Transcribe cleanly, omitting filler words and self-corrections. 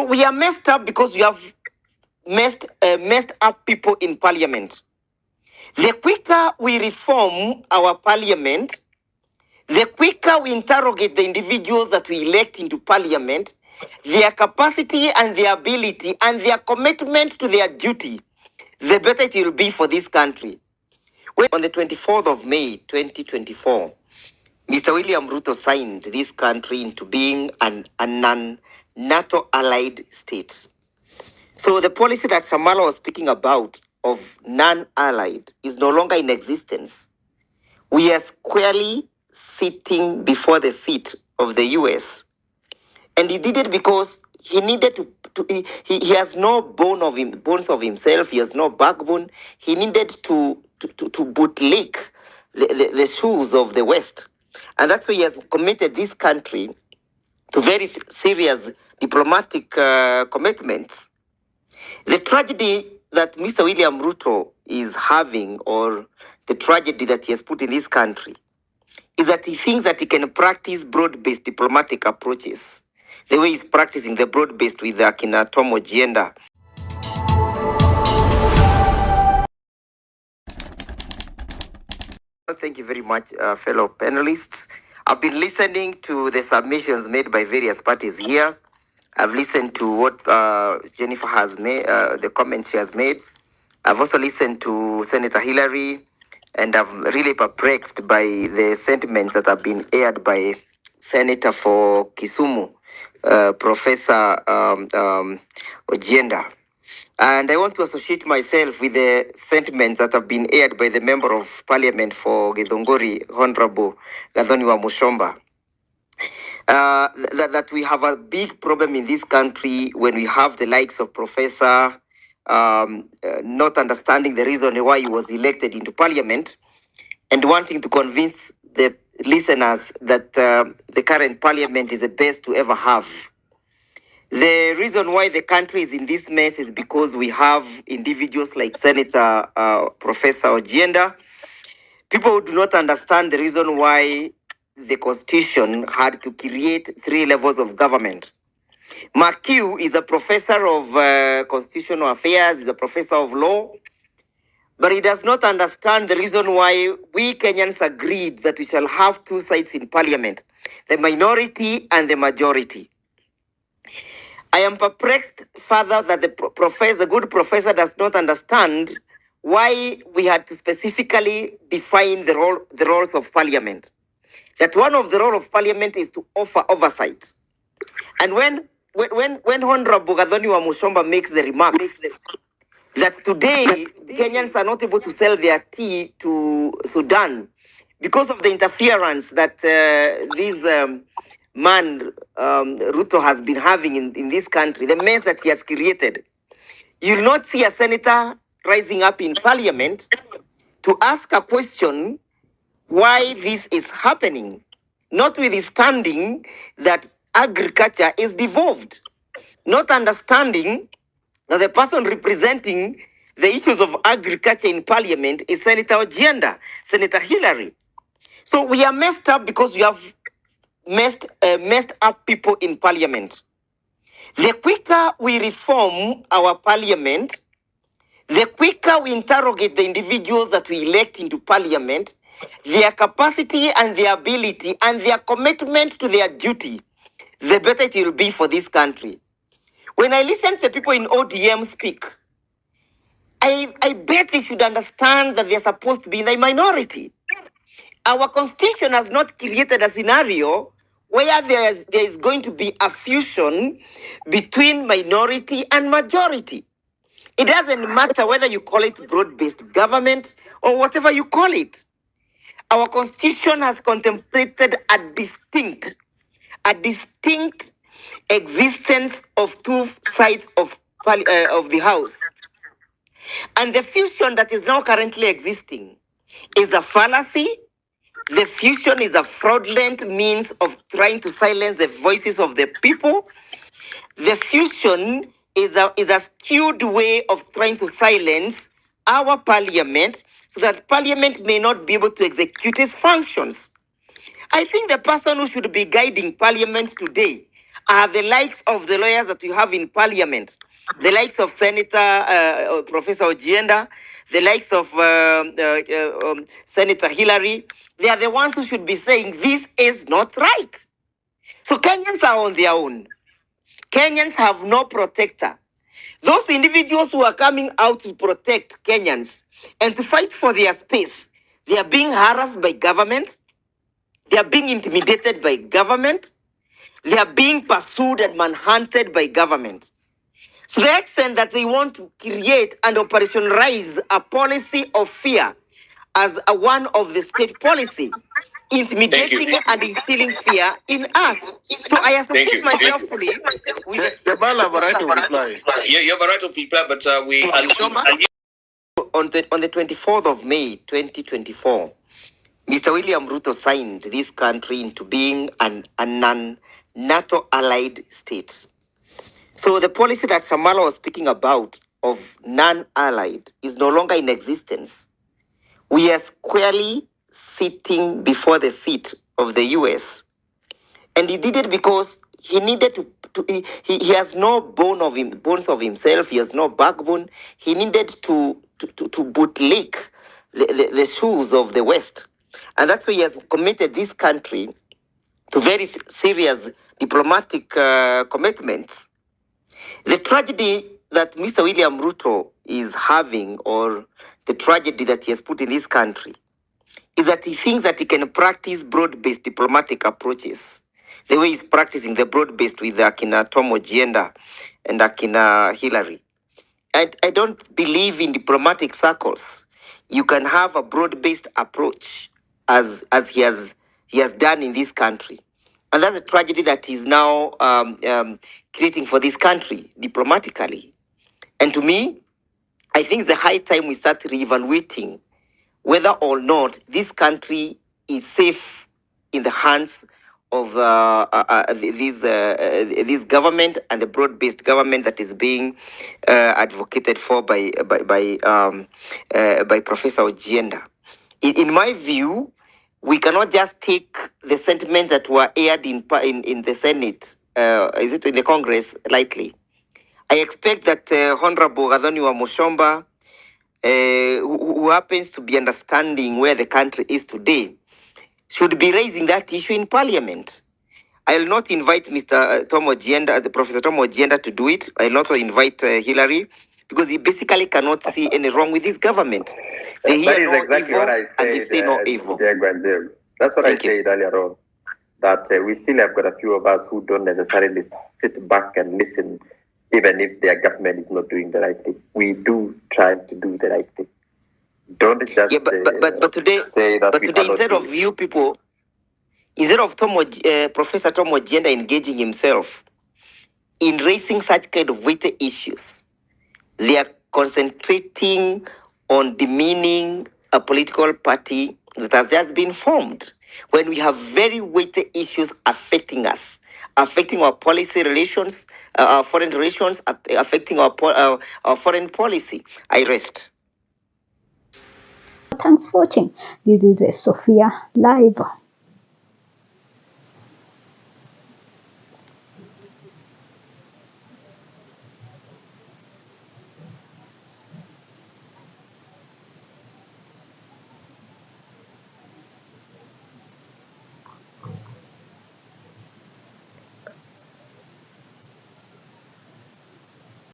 we are messed up because we have messed up people in parliament. The quicker we reform our parliament, the quicker we interrogate the individuals that we elect into parliament, their capacity and their ability and their commitment to their duty, the better it will be for this country. On the 24th of May, 2024, Mr. William Ruto signed this country into being a non-NATO allied state. So the policy that Shamala was speaking about of non-allied is no longer in existence. We are squarely sitting before the seat of the US. And he did it because he needed he has no bones of himself, he has no backbone. He needed to bootlick the shoes of the West. And that's why he has committed this country to very serious diplomatic commitments. The tragedy that Mr. William Ruto is having, or the tragedy that he has put in this country, is that he thinks that he can practice broad-based diplomatic approaches, the way he's practicing the broad-based with Akina Tomo Genda. Thank you very much, fellow panelists. I've been listening to the submissions made by various parties here. I've listened to what Jennifer has made, the comments she has made. I've also listened to Senator Hillary, and I'm really perplexed by the sentiments that have been aired by Senator for Kisumu, Professor Ojenda. And I want to associate myself with the sentiments that have been aired by the Member of Parliament for Githunguri, Honorable Gathoni Mushomba. That we have a big problem in this country when we have the likes of Professor not understanding the reason why he was elected into Parliament and wanting to convince the listeners that the current Parliament is the best to ever have. The reason why the country is in this mess is because we have individuals like Senator Professor Ojenda, people who do not understand the reason why the Constitution had to create 3 levels of government. McHugh is a professor of constitutional affairs, is a professor of law, but he does not understand the reason why we Kenyans agreed that we shall have 2 sides in parliament, the minority and the majority. I am perplexed further that the good professor does not understand why we had to specifically define the roles of parliament. That one of the role of parliament is to offer oversight. And when Honorable Gathoni Mushomba makes the remark that today Kenyans are not able to sell their tea to Sudan because of the interference that this man Ruto has been having in this country, the mess that he has created. You'll not see a senator rising up in parliament to ask a question why this is happening, notwithstanding that agriculture is devolved, not understanding that the person representing the issues of agriculture in parliament is Senator Ojenda, Senator Hillary. So we are messed up because we have messed up people in parliament. The quicker we reform our parliament, the quicker we interrogate the individuals that we elect into parliament, their capacity and their ability and their commitment to their duty, the better it will be for this country. When I listen to the people in ODM speak, I bet they should understand that they're supposed to be in the minority. Our constitution has not created a scenario where there is going to be a fusion between minority and majority. It doesn't matter whether you call it broad-based government or whatever you call it. Our constitution has contemplated a distinct existence of 2 sides of the house. And the fusion that is now currently existing is a fallacy. The fusion is a fraudulent means of trying to silence the voices of the people. The fusion is a skewed way of trying to silence our parliament so that parliament may not be able to execute its functions. I think the person who should be guiding parliament today are the likes of the lawyers that you have in parliament, the likes of Senator Professor Ojienda, the likes of Senator Hillary. They are the ones who should be saying this is not right. So Kenyans are on their own. Kenyans have no protector. Those individuals who are coming out to protect Kenyans and to fight for their space, they are being harassed by government. They are being intimidated by government. They are being pursued and manhunted by government. So the extent that they want to create and operationalize a policy of fear as one of the state policy, intimidating and instilling fear in us. So I associate myself fully with the Jabal have a right to reply. Yeah, you have a right to reply, but on the 24th of May 2024, Mr. William Ruto signed this country into being a non-NATO allied state. So the policy that Shamala was speaking about of non-allied is no longer in existence. We are squarely sitting before the seat of the US. And he did it because he needed he has no bones of himself. He has no backbone. He needed to bootlick the shoes of the West. And that's why he has committed this country to very serious diplomatic commitments. The tragedy that Mr. William Ruto is having, or the tragedy that he has put in this country, is that he thinks that he can practice broad-based diplomatic approaches the way he's practicing the broad-based with Akina Tom Ojienda and Akina Hillary. I don't believe in diplomatic circles. You can have a broad-based approach as he has done in this country. And that's a tragedy that he's now creating for this country diplomatically. And to me, I think it's the high time we start reevaluating whether or not this country is safe in the hands of this government and the broad-based government that is being advocated for by Professor Ojienda. In my view, we cannot just take the sentiments that were aired in the Senate, is it in the Congress, lightly. I expect that Honorable Gathoni wa Mushomba, who happens to be understanding where the country is today, should be raising that issue in Parliament. I will not invite Mr. Tom Ojienda, Professor Tom Ojienda, to do it. I will not invite Hillary, because he basically cannot see any wrong with this government. They hear no exactly evil what I and they said, say no evil. Ndegwa. That's what Thank I you. said earlier on, that we still have got a few of us who don't necessarily sit back and listen, even if their government is not doing the right thing. We do try to do the right thing. Don't just but today, say that instead of you people, instead of Professor Tom Ojienda engaging himself in raising such kind of weighty issues, they are concentrating on demeaning a political party that has just been formed, when we have very weighty issues affecting us, affecting our policy relations, our foreign relations, affecting our foreign policy. I rest. Thanks for watching. This is Sophia Live.